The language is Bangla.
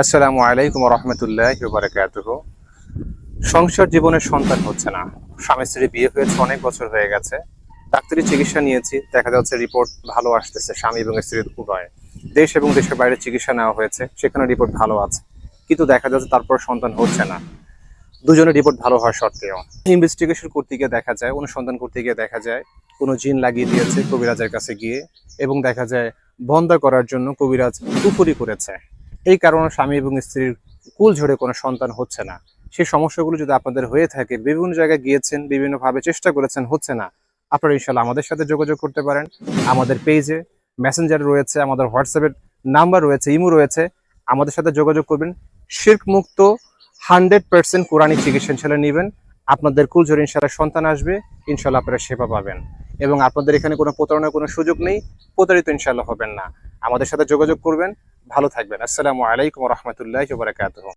আসসালামু আলাইকুম রহমতুল্লাহি ওয়া বারাকাতুহু। সংসার জীবনের সন্তান হচ্ছে না। স্বামী স্ত্রী বিয়ে হয়েছে, অনেক বছর হয়ে গেছে। ডাক্তারি চিকিৎসা নিয়েছি, দেখা যাচ্ছে রিপোর্ট ভালো আসতেছে স্বামী এবং স্ত্রীর উভয়। দেশ এবং দেশের বাইরে চিকিৎসা নেওয়া হয়েছে, সেখানে রিপোর্ট ভালো আছে, কিন্তু দেখা যাচ্ছে তারপর সন্তান হচ্ছে না। দুজনের রিপোর্ট ভালো হওয়া সত্ত্বেও ইনভেস্টিগেশন করতে গিয়ে দেখা যায়, অনুসন্ধান করতে গিয়ে দেখা যায় কোনো জিন লাগিয়ে দিয়েছে কবিরাজের কাছে গিয়ে, এবং দেখা যায় বন্ধা করার জন্য কবিরাজ কুফরি করেছে। এই কারণে স্বামী এবং স্ত্রীর কুল ঝরে কোনো সন্তান হচ্ছে না। সেই সমস্যাগুলো যদি আপনাদের হয়ে থাকে, বিভিন্ন জায়গায় গিয়েছেন, বিভিন্নভাবে চেষ্টা করেছেন, হচ্ছে না, আপনারা ইনশাল্লাহ আমাদের সাথে যোগাযোগ করতে পারেন। আমাদের পেজে মেসেঞ্জার রয়েছে, আমাদের হোয়াটসঅ্যাপের নাম্বার রয়েছে, ইমো রয়েছে, আমাদের সাথে যোগাযোগ করবেন। শিরক মুক্ত 100% কোরআনিক চিকিৎসা ইনশাল্লাহ নেবেন, আপনাদের কুল ঝরে ইনশাল্লাহ সন্তান আসবে, ইনশাল্লাহ আপনারা সেবা পাবেন। এবং আপনাদের এখানে কোনো প্রতারণার কোনো সুযোগ নেই, প্রতারিত ইনশাল্লাহ হবেন না। আমাদের সাথে যোগাযোগ করবেন। ভালো থাকবেন। আসসালামু আলাইকুম রহমতুল্লাহি ওয়া বারাকাতুহু।